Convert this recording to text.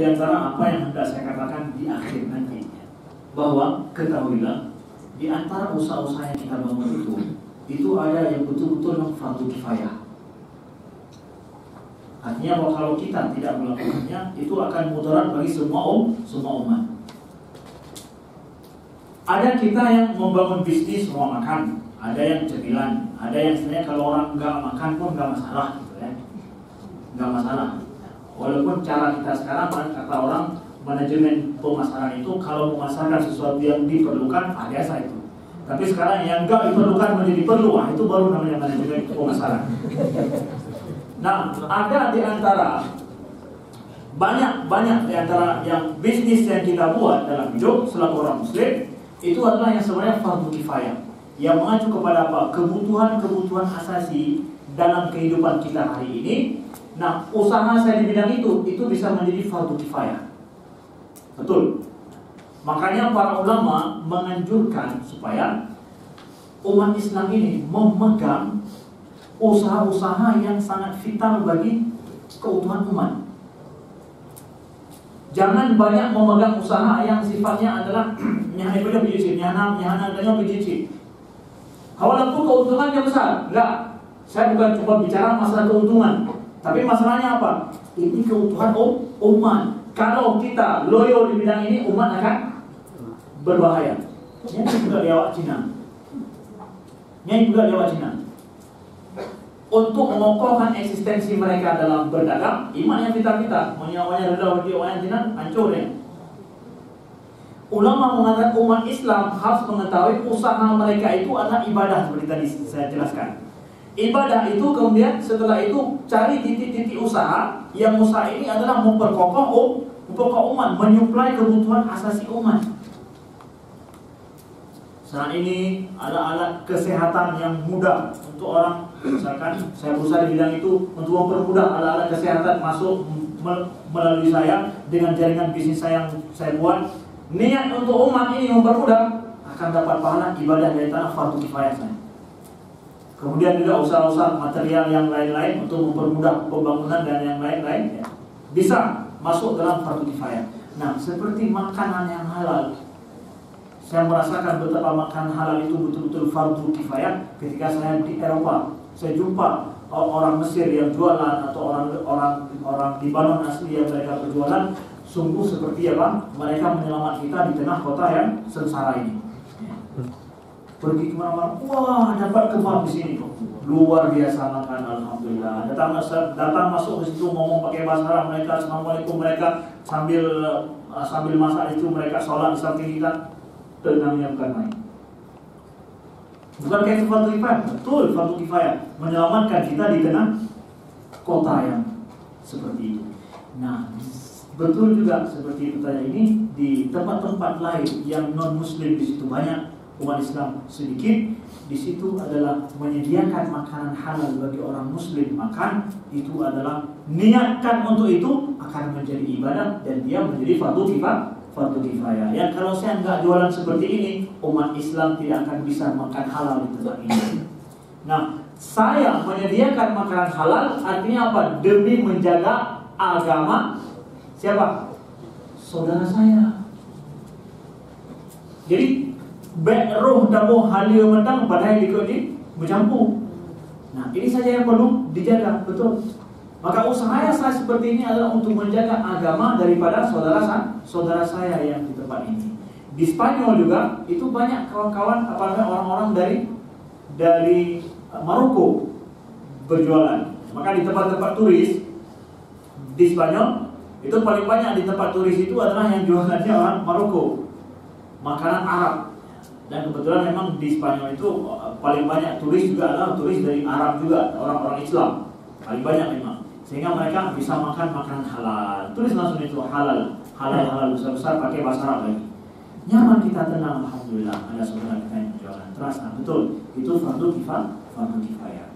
Di antara apa yang hendak saya katakan di akhir nanti, bahwa ketahuilah di antara usaha-usaha yang kita bangun itu ada yang betul-betul fardu kifayah. Artinya bahwa kalau kita tidak melakukannya, itu akan mudarat bagi semua umat. Ada kita yang membangun bisnis mau makan, ada yang cemilan, ada yang sebenarnya kalau orang nggak makan pun nggak masalah, gitu ya, nggak masalah. Walaupun cara kita sekarang kata orang manajemen pemasaran itu kalau memasarkan sesuatu yang diperlukan biasa itu. Tapi sekarang yang nggak diperlukan menjadi perlu, itu baru namanya manajemen pemasaran. Nah, ada di antara banyak di antara yang bisnis yang kita buat dalam hidup selaku orang Muslim itu adalah yang sebenarnya fardu kifayah, yang mengacu kepada apa? Kebutuhan asasi dalam kehidupan kita hari ini. Nah, usaha saya di bidang itu bisa menjadi fardu kifayah. Betul. Makanya para ulama menganjurkan supaya umat Islam ini memegang usaha-usaha yang sangat vital bagi keutuhan umat. Jangan banyak memegang usaha yang sifatnya adalah nyana PJC. Walaupun keuntungannya besar, enggak. Saya bukan cuma bicara masalah keuntungan, tapi masalahnya apa? Ini keutuhan umat. Kalau kita loyo di bidang ini, umat akan berbahaya. Ini juga lewat Cina. Untuk mengokohkan eksistensi mereka dalam berdagang, imannya kita menyawanya rendah bagi orang Cina, hancur ya. Ulama mengatakan umat Islam harus mengetahui usaha mereka itu adalah ibadah, seperti tadi saya jelaskan. Ibadah itu kemudian setelah itu cari titik-titik usaha, yang usaha ini adalah memperkokoh umat, menyuplai kebutuhan asasi umat. Saat ini ada alat kesehatan yang mudah untuk orang, misalkan saya berusaha di bidang itu untuk mempermudah alat-alat kesehatan masuk melalui saya dengan jaringan bisnis saya yang saya buat. Niat untuk umat ini mempermudah, akan dapat pahala ibadah dari tanah fardu kifayah saya. Kemudian juga usaha-usaha material yang lain-lain untuk mempermudah pembangunan dan yang lain-lain ya, bisa masuk dalam fardu kifayah. Nah, seperti makanan yang halal, saya merasakan betapa makan halal itu betul-betul fardu kifayah ketika saya di Eropa. Saya jumpa orang Mesir yang jualan atau orang Libanon asli yang mereka berjualan. Sungguh seperti apa? Mereka menyelamat kita di tengah kota yang sengsara ini. Pergi kemana-mana, wah dapat kebab di sini, luar biasa makan, alhamdulillah. Datang masuk ke situ ngomong pakai bahasa Arab, mereka assalamualaikum, mereka sambil masak itu mereka sholat di samping kita. Tenangnya bukan main. Bukan kayak fardu kifayah, betul fardu kifayah menyelamatkan kita di tengah kota yang seperti itu. Nah, betul juga seperti pertanyaan ini di tempat-tempat lain yang non Muslim di situ banyak, umat Islam sedikit. Di situ adalah menyediakan makanan halal bagi orang Muslim makan, itu adalah niatkan untuk itu akan menjadi ibadah dan dia menjadi fardu kifayah. Yang kalau saya nggak jualan seperti ini, umat Islam tidak akan bisa makan halal di tempat ini. Nah, saya menyediakan makanan halal artinya apa? Demi menjaga agama siapa? Saudara saya. Jadi roh dabo halia mentang padahal ikut di bercampur. Nah, ini saja yang perlu dijaga, betul. Maka usaha saya seperti ini adalah untuk menjaga agama daripada saudara saya yang di tempat ini. Di Spanyol juga itu banyak kawan-kawan apalagi orang-orang dari Maroko berjualan. Maka di tempat-tempat turis di Spanyol itu paling banyak di tempat turis itu adalah yang jualannya orang Maroko, makanan Arab. Dan kebetulan memang di Spanyol itu paling banyak turis juga adalah turis dari Arab juga, orang-orang Islam paling banyak memang. Sehingga mereka bisa makan makanan halal. Tulis langsung itu halal besar-besar pakai bahasa Arab lagi. Nyaman kita, tenang, alhamdulillah. Ada saudara kita yang berjualan. Terasa betul itu fardu kifayah.